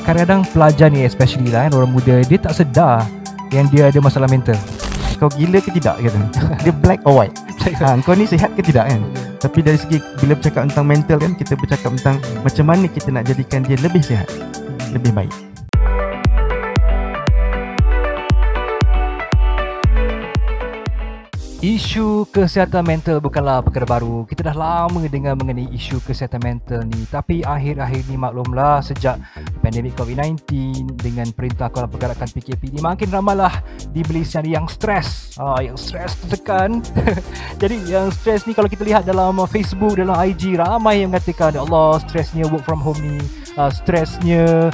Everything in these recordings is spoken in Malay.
kadang-kadang pelajar ni especially lah kan, orang muda, dia tak sedar yang dia ada masalah mental. Kau gila ke tidak kata. Dia black or white. Kau ni sihat ke tidak kan. Tapi dari segi bila bercakap tentang mental kan, kita bercakap tentang macam mana kita nak jadikan dia lebih sihat, lebih baik. Isu kesihatan mental bukanlah perkara baru. Kita dah lama dengar mengenai isu kesihatan mental ni. Tapi akhir-akhir ni maklumlah, sejak pandemik COVID-19 dengan perintah kawalan pergerakan PKP ni, makin ramailah di Malaysia yang stres. Yang stres tertekan. Jadi yang stres ni kalau kita lihat dalam Facebook, dalam IG, ramai yang mengatakan, ya Allah, stresnya work from home ni, stresnya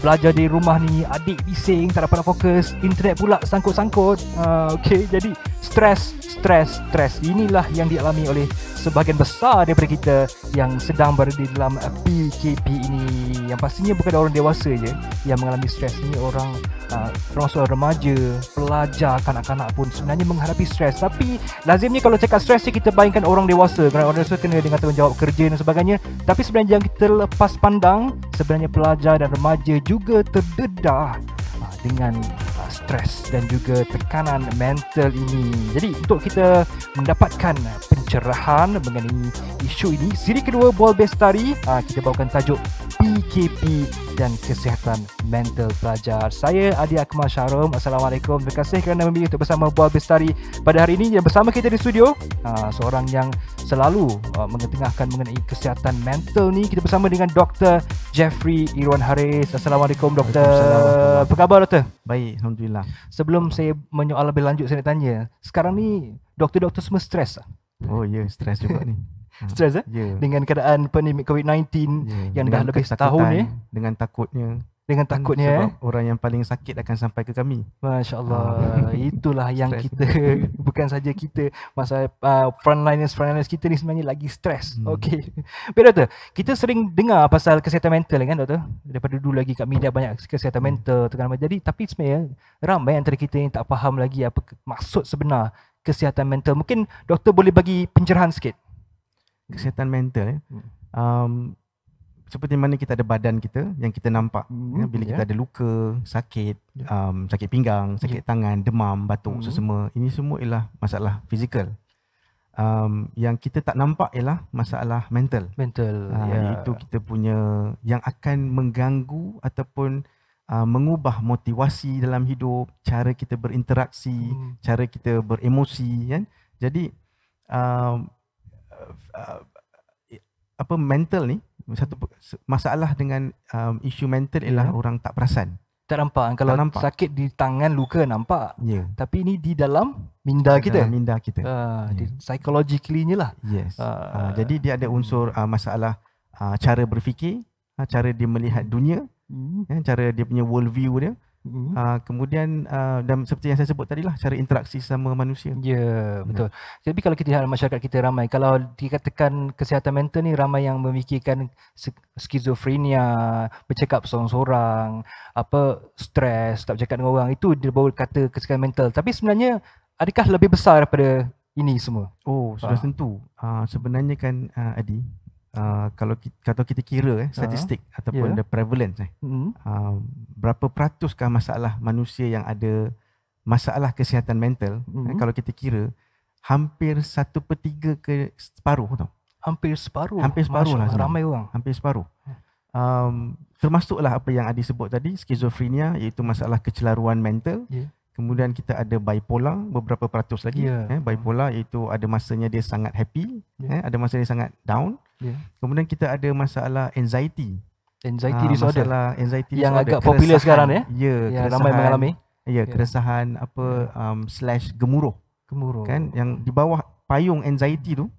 belajar di rumah ni, adik bising, tak dapat nak fokus, internet pula sangkut-sangkut. Okay, jadi stres. Inilah yang dialami oleh sebahagian besar daripada kita yang sedang berada di dalam PKP ini. Yang pastinya bukan orang dewasa je yang mengalami stres ni, orang termasuk remaja, pelajar, kanak-kanak pun sebenarnya menghadapi stres. Tapi lazimnya kalau cakap stres ni, kita bayangkan orang dewasa, kerana orang dewasa kena dengan tanggungjawab kerja dan sebagainya. Tapi sebenarnya yang kita lepas pandang, sebenarnya pelajar dan remaja juga terdedah dengan stres dan juga tekanan mental ini. Jadi untuk kita mendapatkan pencerahan mengenai isu ini, siri kedua Bual Bestari, kita bawakan tajuk PKP dan kesihatan mental pelajar. Saya Adi Akmal Syarum. Assalamualaikum. Terima kasih kerana memilih untuk bersama Bual Bestari pada hari ini. Dan bersama kita di studio, seorang yang selalu mengetengahkan mengenai kesihatan mental ni, kita bersama dengan Dr. Jeffrey Irwan Haris. Assalamualaikum Doktor. Apa khabar Doktor? Baik, Alhamdulillah. Sebelum saya menyoal lebih lanjut, saya nak tanya, sekarang ni doktor-doktor semua stres tak? Oh ya, stres juga ni. Stres dengan keadaan pandemik COVID-19 yang dah lebih setahun ni. Dengan takutnya Sebab orang yang paling sakit akan sampai ke kami. Masya Allah. Itulah yang kita bukan saja kita, masa frontliners kita ni sebenarnya lagi stres. Okey. Baik Doktor, kita sering dengar pasal kesihatan mental kan Doktor. Daripada dulu lagi kat media banyak kesihatan mental tekanan. Jadi tapi sebenarnya ramai antara kita yang tak faham lagi apa maksud sebenar kesihatan mental. Mungkin Doktor boleh bagi pencerahan sikit. Kesihatan mental seperti mana kita ada badan kita yang kita nampak, bila kita ada luka, sakit, sakit pinggang, sakit tangan, demam, batuk, sesama, ini semua ialah masalah fizikal. Yang kita tak nampak ialah masalah mental. Itu kita punya yang akan mengganggu ataupun mengubah motivasi dalam hidup, cara kita berinteraksi, cara kita beremosi kan. Jadi mental ni, satu masalah dengan isu mental ialah orang tak perasan. Tak nampak. Kalau nampak. Sakit di tangan, luka nampak. Tapi ini di dalam minda kita. Dalam minda kita. Psychologically lah. Jadi dia ada unsur masalah cara berfikir, cara dia melihat dunia, cara dia punya world view dia. Kemudian dan seperti yang saya sebut tadi lah, cara interaksi sama manusia. Betul. Jadi kalau kita lihat masyarakat kita ramai, kalau dikatakan kesihatan mental ni, ramai yang memikirkan skizofrenia, bercakap seorang-seorang, stres, tak bercakap dengan orang, itu dia baru kata kesihatan mental. Tapi sebenarnya adakah lebih besar daripada ini semua? Oh, sudah tentu. Sebenarnya kan Adi, kalau kita kira statistik ataupun the prevalence berapa peratuskah masalah manusia yang ada masalah kesihatan mental, kalau kita kira hampir 1/3 ke separuh tau. Hampir separuh lah, ramai orang. Hampir separuh. Termasuklah apa yang Adi sebut tadi, skizofrenia, iaitu masalah kecelaruan mental. Kemudian kita ada bipolar, beberapa peratus lagi. Bipolar iaitu ada masanya dia sangat happy, ada masa dia sangat down. Kemudian kita ada masalah anxiety disorder. Masalah anxiety yang disorder, agak popular sekarang yang ramai mengalami. Keresahan / gemuruh. Kan yang di bawah payung anxiety tu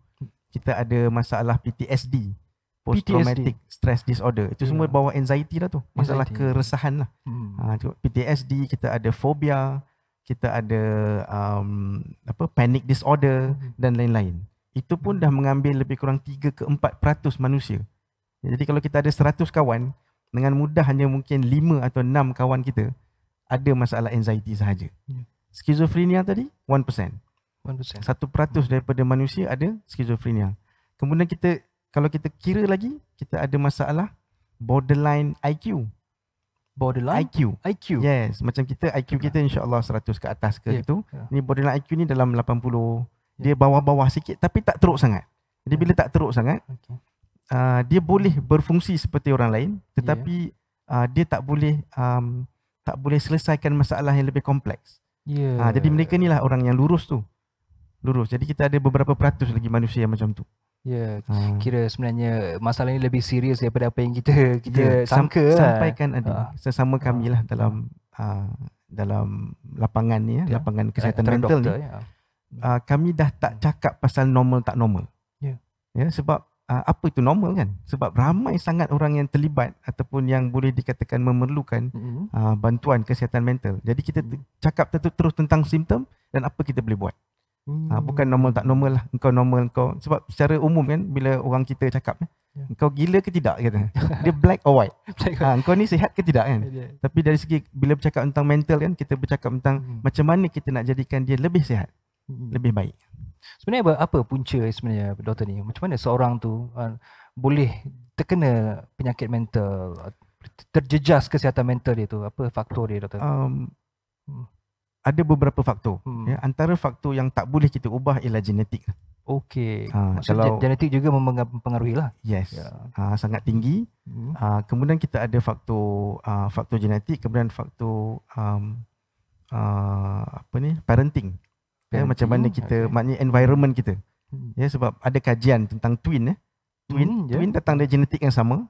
kita ada masalah PTSD, post traumatic stress disorder. Itu semua bawah anxiety lah tu. Masalah keresahan lah. PTSD, kita ada fobia, kita ada panic disorder dan lain-lain. Itu pun dah mengambil lebih kurang 3 ke 4% manusia. Jadi kalau kita ada 100 kawan, dengan mudah hanya mungkin 5 atau 6 kawan kita ada masalah anxiety sahaja. Skizofrenia tadi 1%. 1% daripada manusia ada skizofrenia. Kemudian kalau kita kira lagi, kita ada masalah borderline IQ. Borderline IQ. IQ. Yes, macam kita IQ kita insya-Allah 100 ke atas ke gitu. Ni borderline IQ ni dalam 80. Dia bawah-bawah sikit tapi tak teruk sangat. Jadi bila tak teruk sangat, dia boleh berfungsi seperti orang lain, tetapi dia tak boleh selesaikan masalah yang lebih kompleks. Jadi mereka ni lah orang yang lurus tu. Lurus. Jadi kita ada beberapa peratus lagi manusia yang macam tu. Kira sebenarnya masalah ni lebih serius daripada apa yang kita sangka lah. Sampaikan sesama kami lah dalam lapangan ni lapangan kesihatan mental ni. Kami dah tak cakap pasal normal tak normal. Sebab apa itu normal kan? Sebab ramai sangat orang yang terlibat ataupun yang boleh dikatakan memerlukan bantuan kesihatan mental. Jadi kita cakap terus tentang simptom dan apa kita boleh buat. Bukan normal tak normal lah. Engkau normal kau. Sebab secara umum kan bila orang kita cakap engkau gila ke tidak kata. Dia black or white. Engkau ni sihat ke tidak kan. Tapi dari segi bila bercakap tentang mental kan, kita bercakap tentang macam mana kita nak jadikan dia lebih sihat, lebih baik. Sebenarnya apa punca sebenarnya doktor ni? Macam mana seorang tu boleh terkena penyakit mental, terjejas kesihatan mental dia tu? Apa faktor dia doktor? Ada beberapa faktor. Antara faktor yang tak boleh kita ubah ialah genetik. Okey. Maksudnya genetik juga mempengaruhi lah. Yes. Sangat tinggi. Kemudian kita ada faktor genetik, kemudian faktor parenting. Macam mana kita, maknanya environment kita. Sebab ada kajian tentang twin. Twin datang dari genetik yang sama.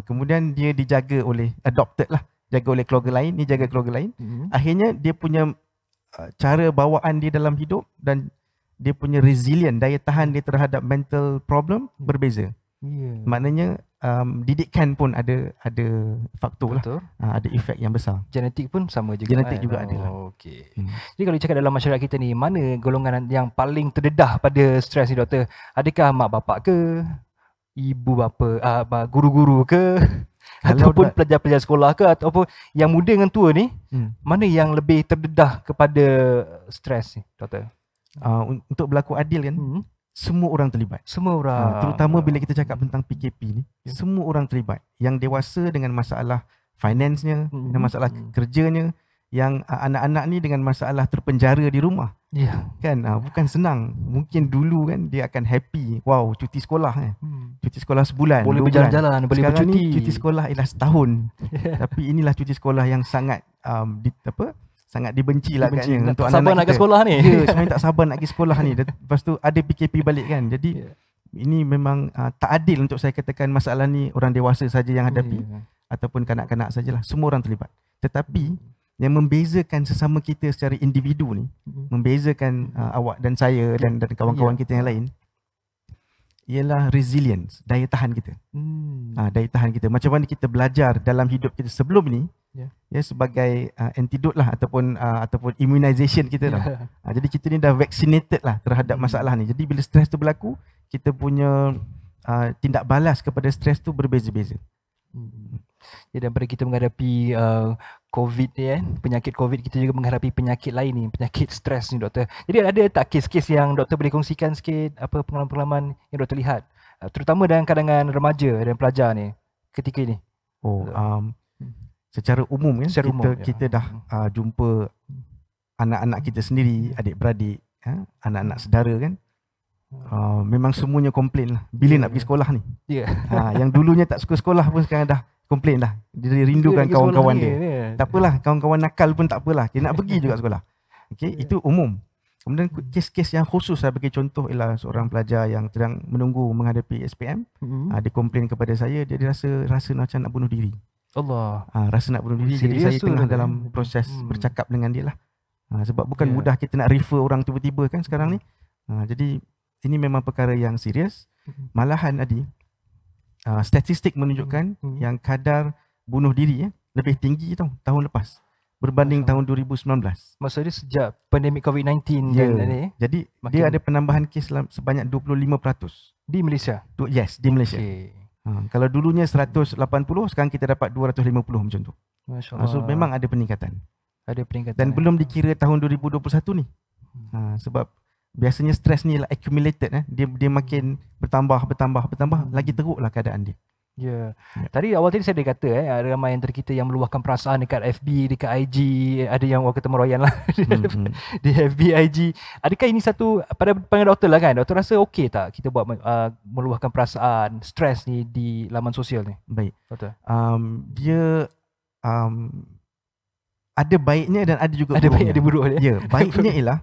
Kemudian dia dijaga oleh adopted lah. Jaga oleh keluarga lain, ni jaga keluarga lain. Akhirnya dia punya cara bawaan dia dalam hidup dan dia punya resilient, daya tahan dia terhadap mental problem berbeza. Maknanya didikan pun ada faktor lah. Ada efek yang besar. Genetik pun sama juga. Genetik juga ada lah. Okey. Jadi kalau cakap dalam masyarakat kita ni, mana golongan yang paling terdedah pada stres ni doktor? Adakah mak bapak ke? Ibu bapa, guru-guru ke? Ataupun pelajar-pelajar sekolah ke, ataupun yang muda dengan tua ni, mana yang lebih terdedah kepada stres ni doktor? Untuk berlaku adil kan, semua orang terlibat. Semua orang. Terutama bila kita cakap tentang PKP ni, semua orang terlibat. Yang dewasa dengan masalah finance-nya, dengan masalah kerjanya, yang anak-anak ni dengan masalah terpenjara di rumah. Kan, bukan senang. Mungkin dulu kan dia akan happy, wow, cuti sekolah cuti sekolah sebulan, boleh berjalan-jalan, boleh sekarang bercuti. Ni cuti sekolah ialah setahun. Tapi inilah cuti sekolah yang sangat sangat dibenci lah kan untuk anak-anak nak ke sekolah ni. Sebenarnya tak sabar nak pergi sekolah ni. Lepas tu ada PKP balik kan. Jadi ini memang tak adil untuk saya katakan masalah ni orang dewasa saja yang hadapi ataupun kanak-kanak sajalah. Semua orang terlibat. Tetapi yang membezakan sesama kita secara individu ni, membezakan awak dan saya dan kawan-kawan kita yang lain, ialah resilience, daya tahan kita. Daya tahan kita. Macam mana kita belajar dalam hidup kita sebelum ni, sebagai antidote lah ataupun immunization kita lah. Jadi kita ni dah vaccinated lah terhadap masalah ni. Jadi bila stres tu berlaku, kita punya tindak balas kepada stres tu berbeza-beza. Daripada kita menghadapi COVID ni kan, penyakit COVID, kita juga menghadapi penyakit lain ni, penyakit stres ni doktor. Jadi ada tak kes-kes yang doktor boleh kongsikan sikit, apa pengalaman-pengalaman yang doktor lihat, terutama dalam kalangan remaja dan pelajar ni ketika ini? Secara umum kan, kita dah jumpa anak-anak kita sendiri, adik-beradik, anak-anak saudara kan, memang semuanya komplain lah bila nak pergi sekolah ni. Yang dulunya tak suka sekolah pun sekarang dah komplain lah. Dia rindukan kawan-kawan dia. Tak apalah, kawan-kawan nakal pun tak apalah, dia nak pergi juga sekolah. Itu umum. Kemudian kes-kes yang khusus saya bagi contoh ialah seorang pelajar yang sedang menunggu menghadapi SPM. Dia komplain kepada saya, dia rasa macam nak bunuh diri. Allah. Rasa nak bunuh diri. Jadi saya tengah dalam proses bercakap dengan dia lah. Sebab bukan mudah kita nak refer orang tiba-tiba kan sekarang ni. Jadi ini memang perkara yang serius. Malahan statistik menunjukkan yang kadar bunuh diri lebih tinggi tahun lepas berbanding tahun 2019. Maksudnya sejak pandemik COVID-19 ni. Jadi dia ada penambahan kes sebanyak 25% di Malaysia. Yes, di Malaysia. Kalau dulunya 180, sekarang kita dapat 250 macam tu. Masya-Allah. So memang ada peningkatan. Ada peningkatan. Dan belum dikira tahun 2021 ni. Sebab biasanya stres ni lah accumulated. Dia makin bertambah, lagi teruklah keadaan dia. Ya. Tadi awal tadi saya ada kata ada ramai antara kita yang meluahkan perasaan dekat FB, dekat IG, ada yang orang kata meroyan lah di FB, IG. Adakah ini satu pada pandangan doktor lah kan? Doktor rasa okey tak kita buat meluahkan perasaan, stres ni di laman sosial ni? Baik. Doktor. Dia ada baiknya dan ada juga ada buruknya. baik ada buruk dia. Ya, baiknya ialah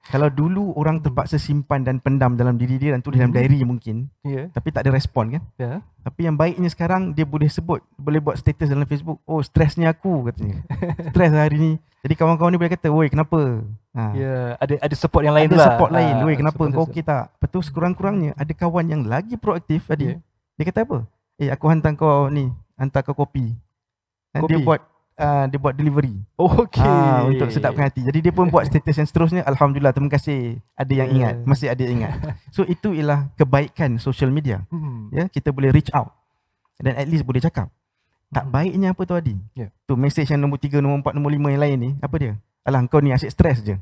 kalau dulu orang terpaksa simpan dan pendam dalam diri dia dan tulis dalam diary mungkin, tapi tak ada respon kan. Tapi yang baiknya sekarang dia boleh buat status dalam Facebook, oh stresnya aku katanya. Stres hari ni. Jadi kawan-kawan ni boleh kata, "Woi, kenapa?" Ada support yang lain ada lah. Ada support lain. "Woi, kenapa kau okey tak?" Lepas tu sekurang-kurangnya ada kawan yang lagi proaktif tadi. Dia kata apa? Aku hantar kau kopi. Dan dia buat delivery. Untuk sedapkan hati. Jadi dia pun buat status yang seterusnya, alhamdulillah, terima kasih ada yang ingat, masih ada yang ingat. So itu ialah kebaikan social media. Ya, kita boleh reach out dan at least boleh cakap. Tak baiknya apa tu Adi? Tu message yang nombor 3, nombor 4, nombor 5 yang lain ni, apa dia? Alah, kau ni asyik stres je.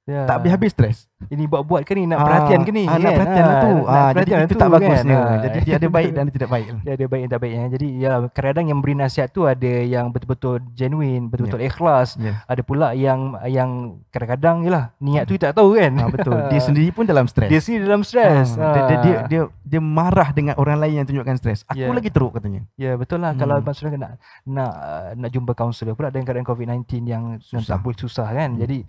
Tak habis-habis stres. Ini buat-buat ke ni, nak perhatian ke ni? Nak perhatian lah tu. Jadi itu tak bagusnya. Jadi dia ada baik dan tidak baik. Dia ada baik dan tak baik. Jadi ya, kadang-kadang yang beri nasihat tu ada yang betul-betul genuine, betul-betul ikhlas. Ada pula yang kadang-kadang yalah niat tu tak tahu kan. Betul. Dia sendiri pun dalam stres. Dia marah dengan orang lain yang tunjukkan stres. Aku lagi teruk katanya. Ya, betul lah. Kalau maksudnya nak jumpa kaunselor pula dengan keadaan COVID-19 yang tak boleh susah kan. Jadi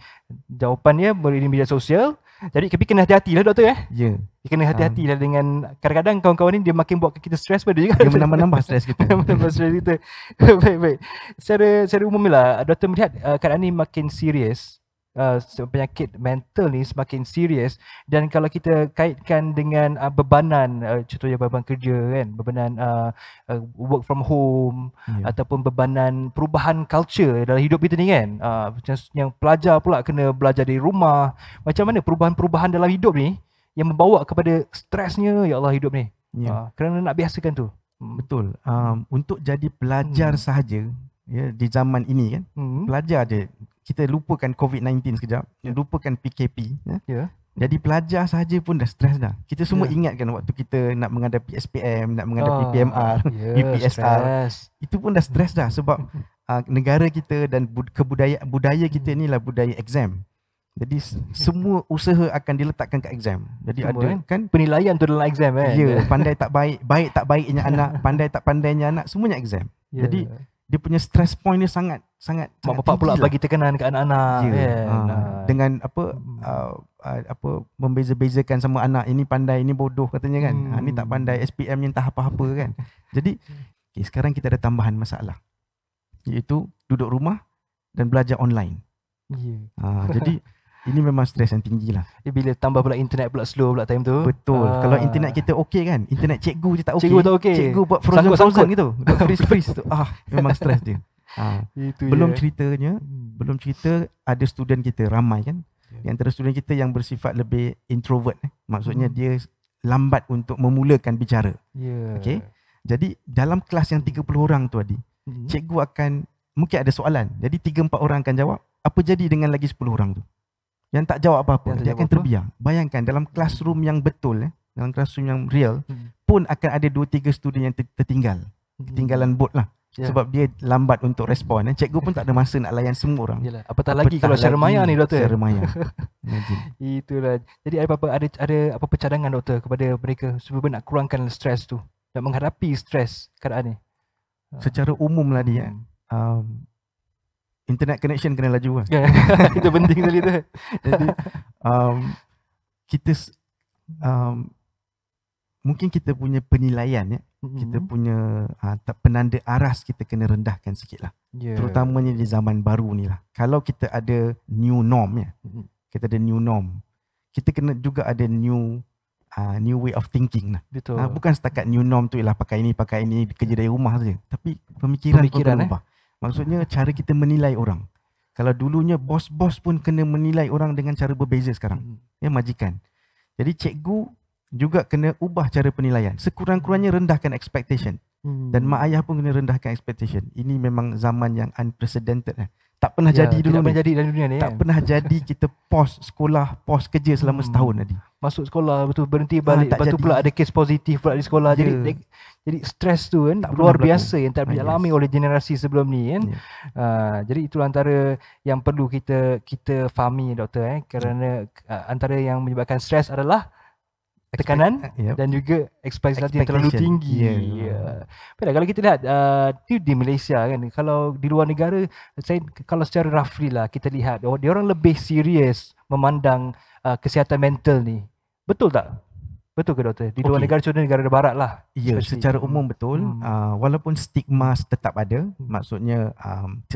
jawapannya boleh di media sosial. Jadi kena hati-hati lah doktor Dia kena hati-hati lah dengan kadang-kadang kawan-kawan ni dia makin buat kita stres pada juga. Dia menambah stres kita. Baik. Secara umum lah doktor melihat keadaan ni makin serius. Penyakit mental ni semakin serius, dan kalau kita kaitkan dengan bebanan, contohnya beban kerja kan, bebanan work from home, ataupun bebanan perubahan culture dalam hidup kita ni kan, yang pelajar pula kena belajar dari rumah, macam mana perubahan-perubahan dalam hidup ni yang membawa kepada stresnya ya Allah hidup ni. Kerana nak biasakan tu. Betul. Untuk jadi pelajar sahaja di zaman ini kan, pelajar je. Kita lupakan COVID-19 sekejap, lupakan PKP. Jadi pelajar sahaja pun dah stres dah. Kita semua ingatkan waktu kita nak menghadapi SPM, nak menghadapi PMR, UPSR. Itu pun dah stres dah sebab negara kita dan budaya kita ni lah budaya exam. Jadi semua usaha akan diletakkan ke exam. Jadi ada kan penilaian tu dalam exam kan. Pandai tak baik, baik tak baiknya anak, pandai tak pandainya anak, semuanya exam. Jadi dia punya stress point ni sangat mak bapak pula bagi tekanan ke anak-anak dengan membeza-bezakan sama anak, ini pandai, ini bodoh katanya kan. Ni tak pandai, SPM ni entah apa-apa kan. Jadi sekarang kita ada tambahan masalah, iaitu duduk rumah dan belajar online. Jadi ini memang stres yang tinggi lah. Bila tambah pula internet pula slow pula time tu. Betul. Kalau internet kita okey kan, internet cikgu je tak okey. Cikgu tak okey. Cikgu buat frozen gitu. Buat freeze tu. Memang stres dia. Belum cerita ada student kita ramai kan. Di antara student kita yang bersifat lebih introvert. Maksudnya dia lambat untuk memulakan bicara. Okey. Jadi dalam kelas yang 30 orang tu Adi, cikgu akan mungkin ada soalan. Jadi 3-4 orang akan jawab. Apa jadi dengan lagi 10 orang tu? Yang tak jawab apa-apa, dia akan terbiar. Bayangkan dalam classroom yang betul, dalam classroom yang real, pun akan ada 2-3 student yang tertinggal. Ketinggalan board lah. Sebab dia lambat untuk respon. Cikgu pun tak ada masa nak layan semua orang. Apatah lagi kalau secara maya ni doktor. Secara maya. Itulah. Jadi ada apa cadangan doktor kepada mereka supaya nak kurangkan stres tu, nak menghadapi stres keadaan ni? Secara umum lah dia. Internet connection kena laju lah. Itu penting sekali tu. Jadi kita mungkin kita punya penilaian kita punya penanda aras kita kena rendahkan sikit lah. Terutamanya di zaman baru ni lah. Kalau kita ada new norm kita ada new norm, kita kena juga ada new way of thinking lah. Betul. Bukan setakat new norm tu ialah pakai ini kerja dari rumah saja, tapi pemikiran pun berubah. Maksudnya cara kita menilai orang. Kalau dulunya bos-bos pun kena menilai orang dengan cara berbeza sekarang. Majikan. Jadi cikgu juga kena ubah cara penilaian. Sekurang-kurangnya rendahkan expectation. Dan mak ayah pun kena rendahkan expectation. Ini memang zaman yang unprecedented. Tak pernah jadi dulu. Tak pernah jadi dalam dunia ni. Tak pernah jadi kita pause sekolah, pause kerja selama setahun tadi. Masuk sekolah, betul berhenti balik. Lepas tu pula ada kes positif pula di sekolah. Jadi stres tu kan Tak luar pernah biasa yang tak berlaku. dialami oleh generasi sebelum ni kan. Yeah. Jadi itulah antara yang perlu kita fahami doktor kerana antara yang menyebabkan stres adalah tekanan dan juga ekspektasi yang terlalu tinggi. Baiklah, kalau kita lihat di Malaysia kan, kalau di luar negara, kalau secara roughly lah kita lihat dia orang lebih serius memandang kesihatan mental ni. Betul tak? Betul ke doktor? Di luar negara, contohnya negara barat lah. Ya, secara umum betul. Walaupun stigma tetap ada, maksudnya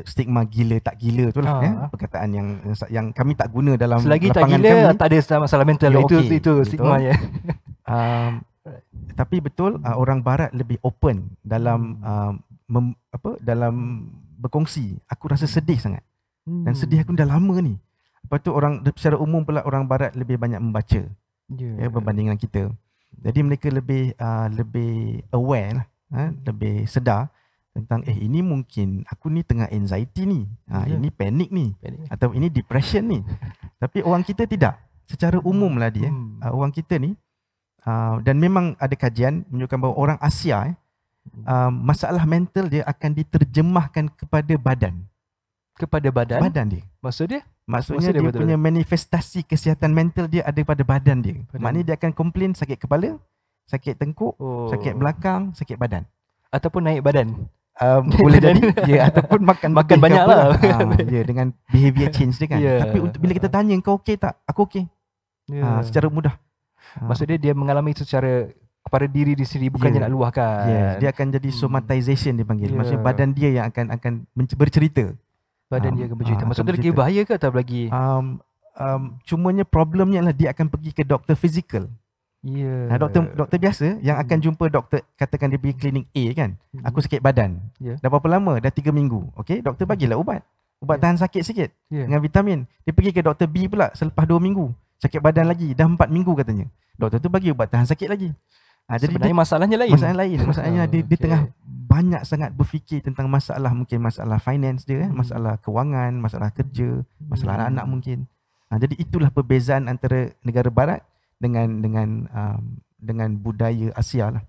stigma gila tak gila tu lah perkataan yang kami tak guna dalam selagi lapangan tak gila, kami. tak ada masalah mental. Ya, itu stigmanya. Tapi betul, orang barat lebih open dalam dalam berkongsi. Aku rasa sedih sangat. Dan sedih aku dah lama ni. Lepas tu secara umum pula orang barat lebih banyak membaca. Berbanding dengan kita. Jadi mereka lebih aware lah, lebih sedar tentang ini mungkin aku ni tengah anxiety ni, ini panic ni, atau ini depression ni. Tapi orang kita tidak. Secara umum lah dia, orang kita ni, dan memang ada kajian menunjukkan bahawa orang Asia masalah mental dia akan diterjemahkan kepada badan. Kepada badan? Badan dia. Maksudnya dia punya manifestasi kesihatan mental dia ada pada badan dia. Maknanya dia akan komplain sakit kepala, sakit tengkuk, sakit belakang, sakit badan. Ataupun naik badan. Boleh jadi. Ataupun makan banyak lah. Dengan behavior change dia kan. Tapi bila kita tanya, kau okey tak? Aku okey. Secara mudah. Maksudnya dia mengalami itu secara kepada diri dia sendiri, bukannya nak luahkan. Dia akan jadi somatization dia panggil. Maksudnya badan dia yang akan bercerita. Badan dia akan bercerita. Maksudnya dia bahaya ke atau lagi? Cumanya problemnya adalah dia akan pergi ke doktor fizikal. Doktor biasa yang akan jumpa doktor, katakan dia pergi klinik A kan. Aku sakit badan. Dah berapa lama? Dah 3 minggu. Okey, doktor bagilah ubat. Ubat tahan sakit sikit dengan vitamin. Dia pergi ke doktor B pula selepas 2 minggu. Sakit badan lagi, dah 4 minggu katanya. Doktor tu bagi ubat tahan sakit lagi. Jadi sebenarnya masalahnya lain. Masalahnya dia tengah banyak sangat berfikir tentang masalah, mungkin masalah finance dia, masalah kewangan, masalah kerja, masalah anak-anak mungkin. Jadi itulah perbezaan antara negara barat dengan budaya Asia lah.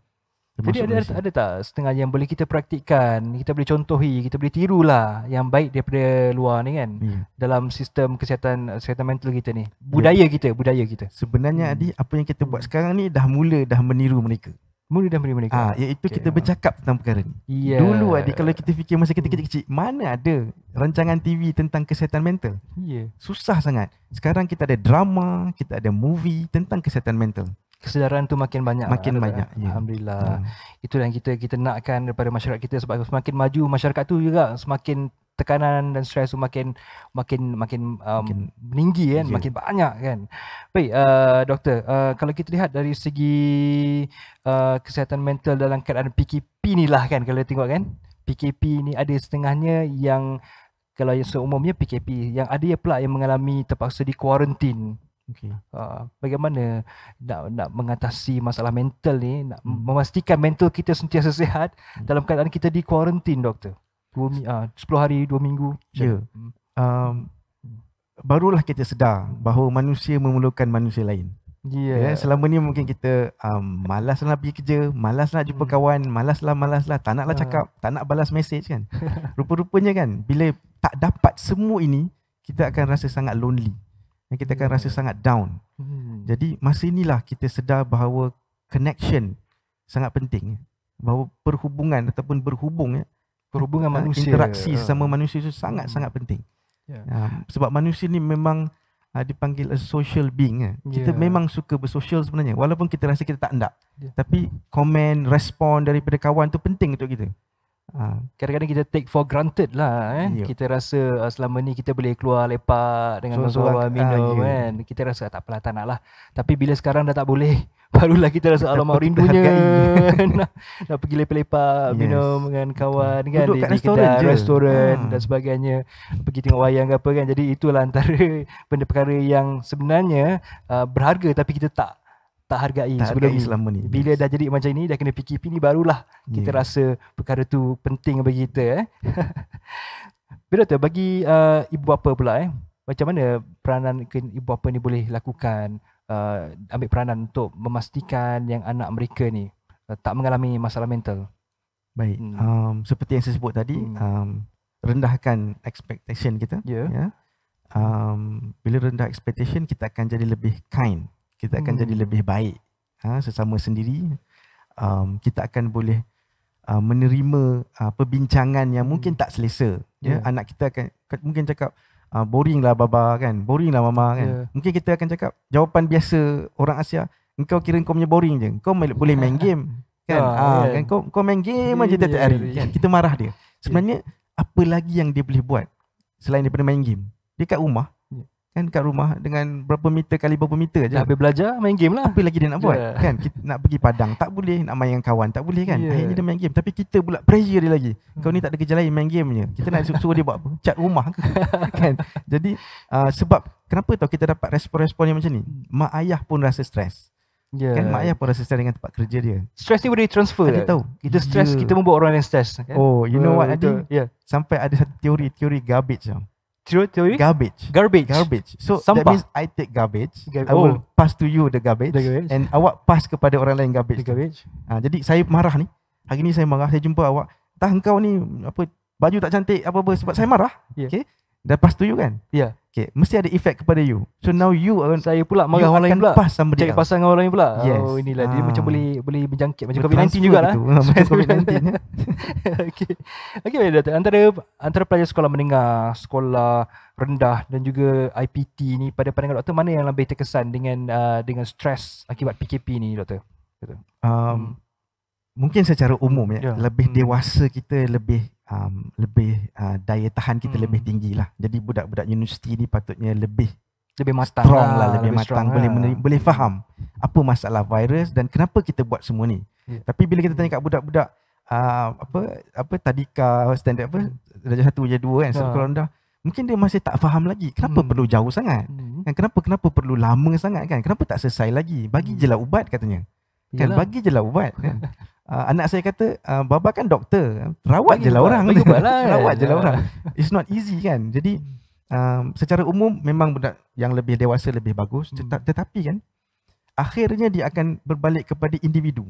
Jadi ada tak setengah yang boleh kita praktikkan, kita boleh contohi, kita boleh tirulah yang baik daripada luar ni kan, dalam sistem kesihatan mental kita ni, budaya kita. Sebenarnya Adi, apa yang kita buat sekarang ni dah meniru mereka. Iaitu kita bercakap tentang perkara ni. Dulu Adi, kalau kita fikir masa kita kecil-kecil, mana ada rancangan TV tentang kesihatan mental? Susah sangat. Sekarang kita ada drama, kita ada movie tentang kesihatan mental. Kesedaran tu makin banyak. Alhamdulillah. Itu yang kita nakkan daripada masyarakat kita, sebab semakin maju masyarakat tu juga semakin tekanan dan stres tu makin meninggi kan, makin banyak kan. Baik, doktor, kalau kita lihat dari segi kesihatan mental dalam keadaan PKP ni lah kan, kalau tengok kan, PKP ni ada setengahnya yang, kalau yang seumumnya PKP, yang ada pula yang mengalami terpaksa di kuarantin. Bagaimana nak mengatasi masalah mental ni, nak memastikan mental kita sentiasa sihat dalam keadaan kita di kuarantin, doktor? 10 hari, 2 minggu. Barulah kita sedar bahawa manusia memerlukan manusia lain. Selama ni mungkin kita malas nak pergi kerja, malas nak jumpa kawan, malas lah, tak naklah cakap, tak nak balas mesej kan. Rupa-rupanya kan, bila tak dapat semua ini, kita akan rasa sangat lonely. Dan kita akan rasa sangat down. Jadi masa inilah kita sedar bahawa connection sangat penting. Bahawa perhubungan ataupun berhubungan manusia, interaksi sesama manusia itu sangat-sangat penting. Sebab manusia ni memang dipanggil a social being. Kita memang suka bersosial sebenarnya. Walaupun kita rasa kita tak nak. Tapi komen, respon daripada kawan tu penting untuk kita. Kadang-kadang kita take for granted lah Kita rasa selama ni kita boleh keluar lepak dengan kawan, minum kan. Kita rasa tak apalah, tak nak lah. Tapi bila sekarang dah tak boleh, barulah kita rasa alamak rindunya nak pergi lepak-lepak, minum dengan kawan kan, duduk kat restoran dan sebagainya, pergi tengok wayang ke apa kan. Jadi itulah antara benda perkara yang sebenarnya berharga tapi kita tak hargai sebelum ni. Selama ni. Bila dah jadi macam ni, dah kena PKP ni, barulah kita rasa perkara tu penting bagi kita. Doktor, bagi ibu bapa pula macam mana peranan ibu bapa ni boleh lakukan, ambil peranan untuk memastikan yang anak mereka ni tak mengalami masalah mental. Baik, seperti yang saya sebut tadi, rendahkan expectation kita. Ya. Bila rendah expectation, kita akan jadi lebih kind, kita akan jadi lebih baik sesama sendiri. Kita akan boleh menerima perbincangan yang mungkin tak selesa. Anak kita akan mungkin cakap, boring lah baba kan, boring lah mama kan. Mungkin kita akan cakap jawapan biasa orang Asia, engkau kira kau punya boring je, kau boleh main game kan. Kan kau main game aja tiap hari kan. Kita marah dia. Sebenarnya apa lagi yang dia boleh buat selain daripada main game? Dia kat rumah kan, kat rumah dengan berapa meter kali berapa meter je. Habis belajar main game lah. Apa lagi dia nak buat kan? Kita nak pergi padang tak boleh, nak main dengan kawan tak boleh kan. Akhirnya dia main game. Tapi kita pula pressure dia lagi. Kau ni tak ada kerja lain, main game je. Kita nak suruh dia buat apa? Cat rumah ke? Kan. Jadi sebab kenapa tau kita dapat respon-respon yang macam ni? Mak ayah pun rasa stres. Kan mak ayah pun rasa stres dengan tempat kerja dia. Stres ni boleh transfer. Dia tahu. Kita stres, kita membuat orang lain stres kan? Oh, you know what Adi? Sampai ada satu teori garbage tau. Teori? Garbage. So sampah. That means I take garbage, I will pass to you the garbage, and awak pass kepada orang lain garbage. Jadi saya marah ni. Hari ni saya marah, saya jumpa awak. Entah engkau ni apa, baju tak cantik apa-apa, sebab saya marah. Okay. Dah pass to you kan? Okay. Mesti ada efek kepada you. So now saya pula marah orang lain pula. Pass somebody else. Cari pasal dengan orang lain pula. Oh, inilah dia macam boleh berjangkit macam COVID-19 jugalah. Macam COVID-19 ya. Okey doktor, antara pelajar sekolah menengah, sekolah rendah dan juga IPT ni, pada pandangan doktor mana yang lebih terkesan dengan stres akibat PKP ni doktor? Mungkin secara umum lebih dewasa kita lebih daya tahan kita lebih tinggi lah. Jadi budak-budak universiti ni patutnya lebih matang strong lah, lebih matang, boleh faham apa masalah virus dan kenapa kita buat semua ni. Tapi bila kita tanya kat budak-budak apa tadika standard darjah 1 darjah 2 kan, sekolah rendah, mungkin dia masih tak faham lagi kenapa perlu jauh sangat kan, kenapa perlu lama sangat kan, kenapa tak selesai lagi, bagi je lah ubat katanya kan. Bagi je lah ubat kan. Anak saya kata, baba kan doktor, rawat je lah orang. Rawat je lah orang. It's not easy kan. Jadi secara umum memang budak yang lebih dewasa lebih bagus. Tetapi kan akhirnya dia akan berbalik kepada individu,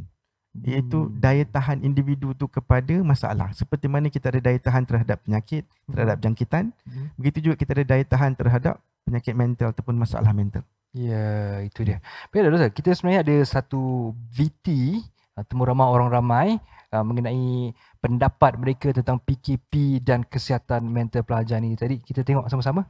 iaitu daya tahan individu tu kepada masalah. Seperti mana kita ada daya tahan terhadap penyakit, terhadap jangkitan, begitu juga kita ada daya tahan terhadap penyakit mental ataupun masalah mental. Ya, itu dia. Baiklah, kita sebenarnya ada satu VT, temu ramah orang ramai mengenai pendapat mereka tentang PKP dan kesihatan mental pelajar ni. Tadi kita tengok sama-sama.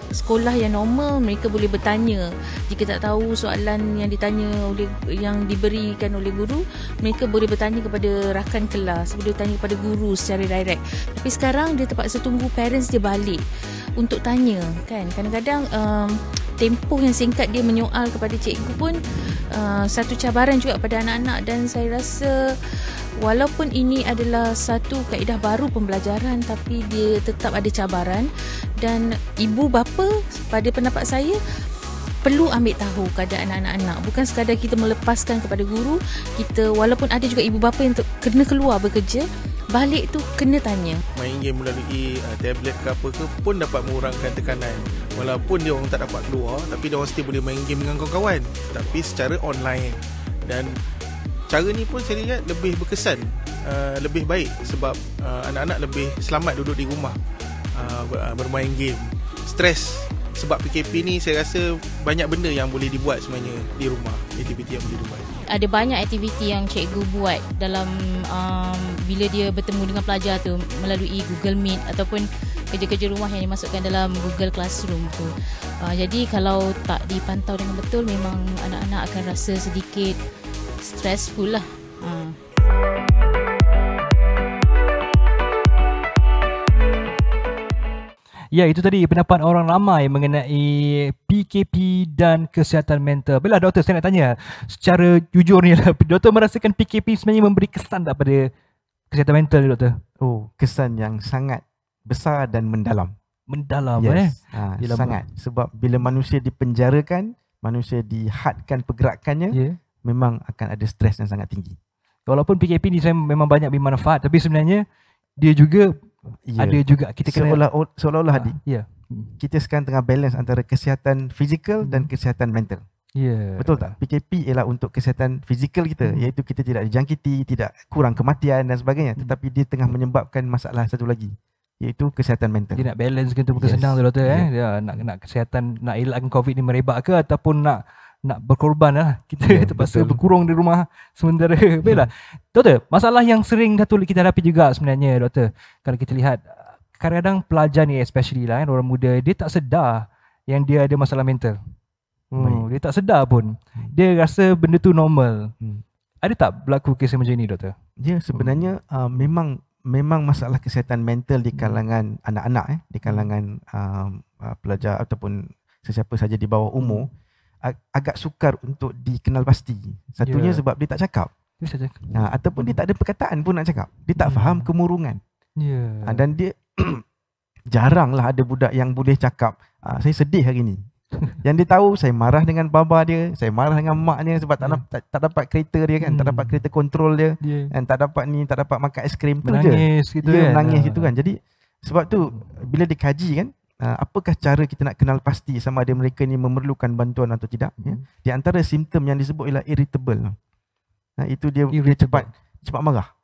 Sekolah yang normal, mereka boleh bertanya. Jika tak tahu soalan yang ditanya oleh, yang diberikan oleh guru, mereka boleh bertanya kepada rakan kelas, boleh bertanya kepada guru secara direct. Tapi sekarang dia terpaksa tunggu parents dia balik untuk tanya kan. Kadang-kadang tempoh yang singkat dia menyoal kepada cikgu pun satu cabaran juga pada anak-anak, dan saya rasa walaupun ini adalah satu kaedah baru pembelajaran, tapi dia tetap ada cabaran, dan ibu bapa pada pendapat saya perlu ambil tahu keadaan anak-anak. Bukan sekadar kita melepaskan kepada guru, kita walaupun ada juga ibu bapa yang kena keluar bekerja, balik tu kena tanya. Main game melalui tablet ke apa ke pun dapat mengurangkan tekanan. Walaupun dia orang tak dapat keluar, tapi dia orang still boleh main game dengan kawan-kawan, tapi secara online. Dan cara ni pun saya lihat lebih berkesan, lebih baik, sebab anak-anak lebih selamat duduk di rumah, bermain game. Stres sebab PKP ni, saya rasa banyak benda yang boleh dibuat sebenarnya di rumah, aktiviti yang boleh dibuat. Ada banyak aktiviti yang cikgu buat dalam bila dia bertemu dengan pelajar tu melalui Google Meet ataupun kerja-kerja rumah yang dimasukkan dalam Google Classroom tu. Jadi kalau tak dipantau dengan betul, memang anak-anak akan rasa sedikit stressful lah. Ya, itu tadi pendapat orang ramai mengenai PKP dan kesihatan mental. Bila doktor, saya nak tanya secara jujur ni lah, doktor merasakan PKP sebenarnya memberi kesan tak pada kesihatan mental ni doktor? Oh, kesan yang sangat besar dan mendalam. Mendalam sangat. Sebab bila manusia dipenjarakan, manusia dihadkan pergerakannya, memang akan ada stres yang sangat tinggi. Walaupun PKP ni saya memang banyak bermanfaat, tapi sebenarnya dia juga ada juga kita kena seolah-olah kita sekarang tengah balance antara kesihatan fizikal dan kesihatan mental. Ya. Betul tak? PKP ialah untuk kesihatan fizikal kita, iaitu kita tidak dijangkiti, tidak kurang kematian dan sebagainya, tetapi dia tengah menyebabkan masalah satu lagi, iaitu kesihatan mental. Dia nak balance ke tu bukan senang tu doktor Dia nak kesihatan, nak elakkan COVID ni merebak ke ataupun nak berkorban lah. Kita terpaksa berkurung di rumah sementara. Baiklah. Doktor, masalah yang sering Datuk kita hadapi juga sebenarnya doktor. Kalau kita lihat kadang-kadang pelajar ni especially lah orang muda, dia tak sedar yang dia ada masalah mental. Dia tak sedar pun. Dia rasa benda tu normal. Ada tak berlaku kes macam ni doktor? Ya, sebenarnya memang masalah kesihatan mental di kalangan anak-anak di kalangan pelajar ataupun sesiapa saja di bawah umur agak sukar untuk dikenal pasti. Satunya sebab dia tak cakap. Ataupun dia tak ada perkataan pun nak cakap. Dia tak faham kemurungan. Dan dia jaranglah ada budak yang boleh cakap, saya sedih hari ni. Yang dia tahu, saya marah dengan baba dia, saya marah dengan maknya sebab tak dapat kereta dia kan, tak dapat kereta kontrol dia, dan tak dapat makan aiskrim tu je. Dia menangis gitu kan. Jadi sebab tu bila dikaji kan, apakah cara kita nak kenal pasti sama ada mereka ni memerlukan bantuan atau tidak, di antara simptom yang disebut ialah irritable. Itu dia cepat marah.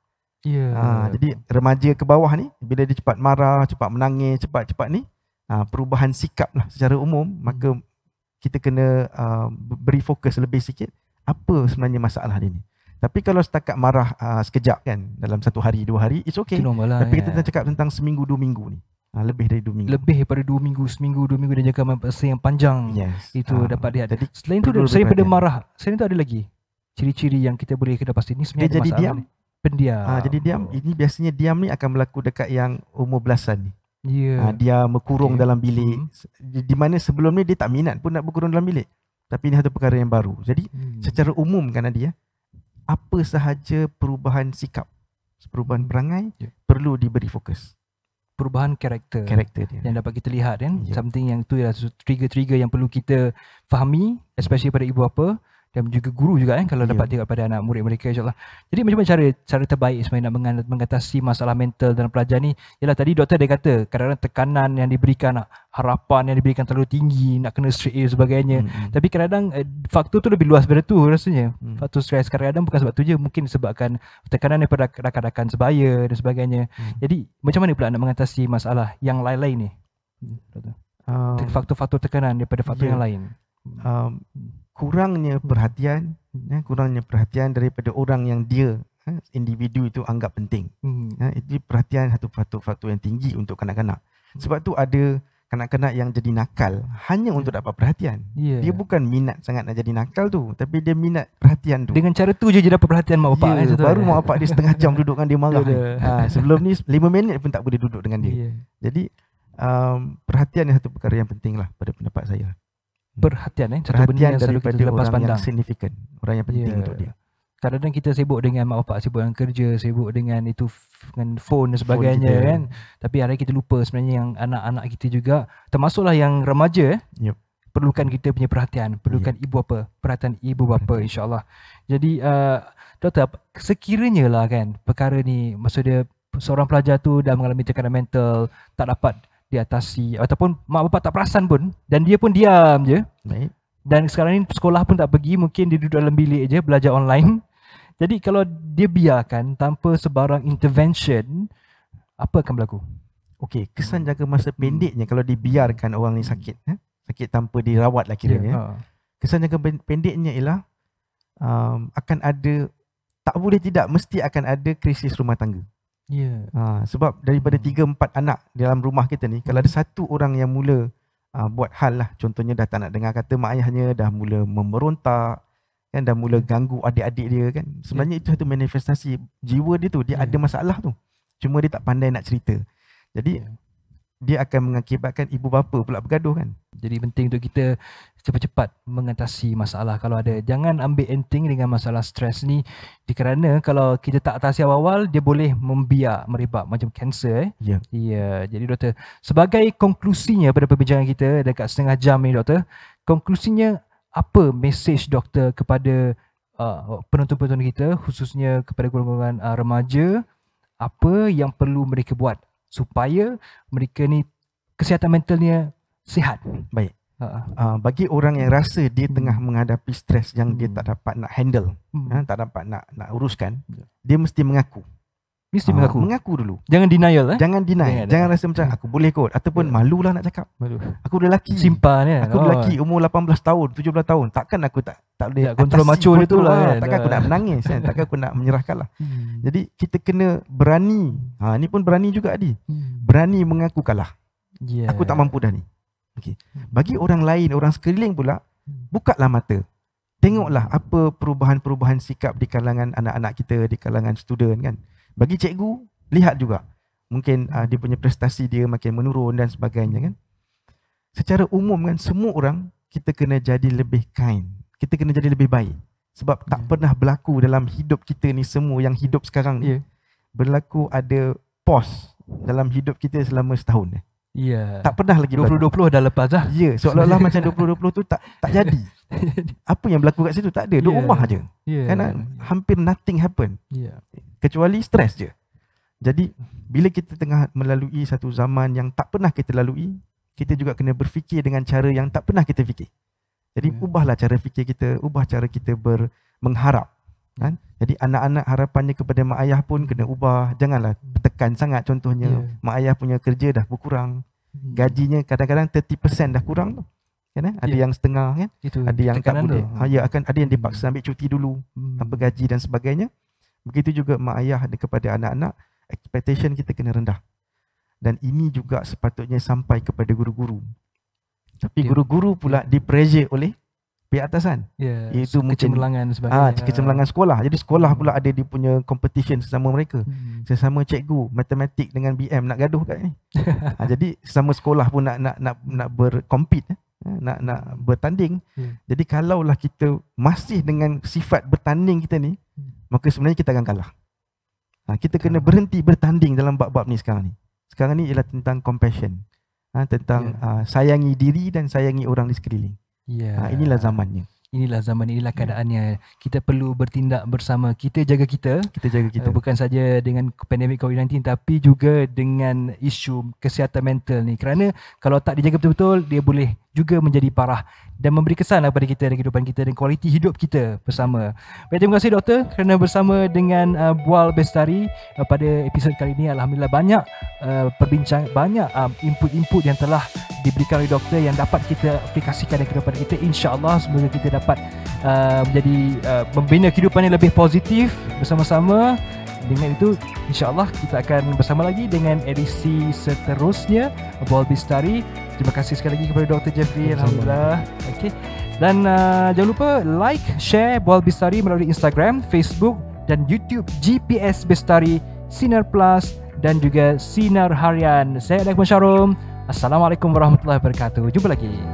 Jadi remaja ke bawah ni, bila dia cepat marah, cepat menangis, cepat ni, perubahan sikap lah secara umum, maka kita kena beri fokus lebih sikit apa sebenarnya masalah dia ni. Tapi kalau setakat marah sekejap kan, dalam 1 hari 2 hari, it's okay. Lah, tapi kita cakap tentang seminggu 2 minggu ni, lebih dari 2 minggu. Lebih daripada 2 minggu, seminggu 2 minggu dan jangka masa yang panjang. Itu dapat lihat. Jadi, selain tu daripada marah, selain tu ada lagi ciri-ciri yang kita boleh kena pasti ni sebenarnya ada masalah diam. Pendiam. Jadi diam. Ini biasanya diam ni akan berlaku dekat yang umur belasan ni. Dia berkurung dalam bilik, di mana sebelum ni dia tak minat pun nak berkurung dalam bilik. Tapi ini satu perkara yang baru. Jadi secara umum kan Nadia, apa sahaja perubahan sikap, perubahan perangai perlu diberi fokus. Perubahan karakter dia yang dapat kita lihat kan, something yang tu ialah trigger-trigger yang perlu kita fahami, especially pada ibu bapa dan juga guru juga kan, kalau dapat tengok pada anak murid mereka, insyaAllah. Jadi macam mana cara terbaik sebenarnya nak mengatasi masalah mental dalam pelajar ni? Ialah tadi doktor dia kata kadang-kadang tekanan yang diberikan, harapan yang diberikan terlalu tinggi, nak kena straight A sebagainya. Tapi kadang-kadang faktor tu lebih luas daripada tu rasanya. Faktor stres kadang-kadang bukan sebab tu je, mungkin disebabkan tekanan daripada rakan-rakan sebaya dan sebagainya. Jadi macam mana pula nak mengatasi masalah yang lain-lain ni? Faktor-faktor tekanan daripada faktor yang lain. Kurangnya perhatian daripada orang yang dia individu itu anggap penting. Itu perhatian satu faktor yang tinggi untuk kanak-kanak. Sebab tu ada kanak-kanak yang jadi nakal hanya untuk dapat perhatian. Dia bukan minat sangat nak jadi nakal tu, tapi dia minat perhatian tu. Dengan cara tu je dia dapat perhatian mak bapak. Baru mak bapak dia setengah jam duduk dengan dia marah. Sebelum ni 5 minit pun tak boleh duduk dengan dia. Jadi perhatian ni satu perkara yang penting lah pada pendapat saya. Perhatian satu benda yang daripada kita lepas orang pandang. Yang signifikan, orang yang penting untuk dia. Kadang-kadang kita sibuk dengan mak bapak, sibuk dengan kerja, sibuk dengan itu, dengan phone dan sebagainya kan. Tapi hari kita lupa sebenarnya yang anak-anak kita juga, termasuklah yang remaja perlukan kita punya perhatian, perlukan ibu bapa, perhatian ibu bapa, insya-Allah. Jadi doktor, sekiranya lah kan perkara ni, maksudnya seorang pelajar tu dah mengalami tekanan mental, tak dapat diatasi ataupun mak bapak tak perasan pun dan dia pun diam je. Dan sekarang ni sekolah pun tak pergi, mungkin dia duduk dalam bilik je belajar online. Jadi kalau dia biarkan tanpa sebarang intervention, apa akan berlaku? Okey, kesan jangka masa pendeknya kalau dibiarkan orang ni sakit, sakit tanpa dirawat lah kiranya. Kesan jangka pendeknya ialah akan ada, tak boleh tidak, mesti akan ada krisis rumah tangga. Sebab daripada 3-4 anak dalam rumah kita ni, kalau ada satu orang yang mula buat hal lah, contohnya dah tak nak dengar kata mak ayahnya, dah mula memberontak kan, dah mula ganggu adik-adik dia kan, sebenarnya itu satu manifestasi jiwa dia tu, dia ada masalah tu, cuma dia tak pandai nak cerita. Jadi dia akan mengakibatkan ibu bapa pula bergaduh kan. Jadi penting untuk kita cepat-cepat mengatasi masalah kalau ada. Jangan ambil enteng dengan masalah stres ni, kerana kalau kita tak atasi awal-awal, dia boleh membiak, merebak macam kanser. Jadi doktor, sebagai konklusinya pada perbincangan kita dekat setengah jam ni doktor, konklusinya apa mesej doktor kepada penonton-penonton kita, khususnya kepada golongan remaja, apa yang perlu mereka buat supaya mereka ni kesihatan mentalnya sihat? Baik. Bagi orang yang rasa dia tengah menghadapi stres yang dia tak dapat nak handle, tak dapat nak uruskan, dia mesti mengaku. Mengaku dulu. Jangan denial. Jangan deny. Jangan rasa macam aku boleh kot, ataupun malulah nak cakap. Aku dah lelaki. Simpan ya. Aku dah lelaki umur 18 tahun, 17 tahun. Takkan aku tak boleh kontrol macho dia tu lah. Takkan aku nak menangis kan. Takkan aku nak menyerahkan lah. Jadi kita kena berani. Ni pun berani juga Adi. Berani mengaku kalah. Aku tak mampu dah ni. Okay. Bagi orang lain, orang sekeliling pula, bukalah mata. Tengoklah apa perubahan-perubahan sikap di kalangan anak-anak kita, di kalangan student kan. Bagi cikgu, lihat juga. Mungkin dia punya prestasi dia makin menurun dan sebagainya kan. Secara umum kan, semua orang kita kena jadi lebih kind. Kita kena jadi lebih baik. Sebab tak pernah berlaku dalam hidup kita ni semua yang hidup sekarang ni. Berlaku ada pause dalam hidup kita selama setahun. Tak pernah lagi 2020 dah lepas dah. Seolah-olah macam 2020 tu tak jadi. Apa yang berlaku kat situ tak ada. Duduk rumah je. Kan hampir nothing happen. Kecuali stres je. Jadi bila kita tengah melalui satu zaman yang tak pernah kita lalui, kita juga kena berfikir dengan cara yang tak pernah kita fikir. Jadi ubahlah cara fikir kita, ubah cara kita mengharap kan. Jadi anak-anak harapannya kepada mak ayah pun kena ubah. Janganlah tekan sangat. Contohnya mak ayah punya kerja dah berkurang, gajinya kadang-kadang 30% dah kurang tu kan. Ada yang setengah kan. Ada yang tak boleh. Ada yang dipaksa ambil cuti dulu tanpa gaji dan sebagainya. Begitu juga mak ayah kepada anak-anak, expectation kita kena rendah. Dan ini juga sepatutnya sampai kepada guru-guru. Tapi guru-guru pula di-pressure oleh pihak atasan. Iaitu kecemerlangan sebagainya. Kecemerlangan sekolah. Jadi sekolah pula ada dia punya competition sesama mereka. Sesama cikgu matematik dengan BM nak gaduh kat ni. Jadi sesama sekolah pun nak bercompete, nak bertanding. Jadi kalaulah kita masih dengan sifat bertanding kita ni, maka sebenarnya kita akan kalah. Kita kena berhenti bertanding dalam bab-bab ni sekarang ni. Sekarang ni ialah tentang compassion. Tentang sayangi diri dan sayangi orang di sekeliling. Inilah zamannya. Inilah keadaannya. Kita perlu bertindak bersama. Kita jaga kita. Bukan saja dengan pandemik COVID-19 tapi juga dengan isu kesihatan mental ni. Kerana kalau tak dijaga betul-betul, dia boleh juga menjadi parah dan memberi kesan kepada kita dan kehidupan kita dan kualiti hidup kita bersama. Baik, terima kasih doktor kerana bersama dengan Bual Bestari pada episod kali ini. Alhamdulillah banyak banyak input-input yang telah diberikan oleh doktor yang dapat kita aplikasikan dalam kehidupan kita. InsyaAllah semoga kita dapat menjadi membina kehidupan yang lebih positif bersama-sama. Dengan itu insyaAllah kita akan bersama lagi dengan edisi seterusnya Bual Bestari. Terima kasih sekali lagi kepada Dr. Jeffrey. Alhamdulillah. Okay. Dan jangan lupa like, share Bual Bestari melalui Instagram, Facebook dan YouTube GPS Bestari, Sinar Plus dan juga Sinar Harian. Saya Adakman Syarum. Assalamualaikum warahmatullahi wabarakatuh. Jumpa lagi.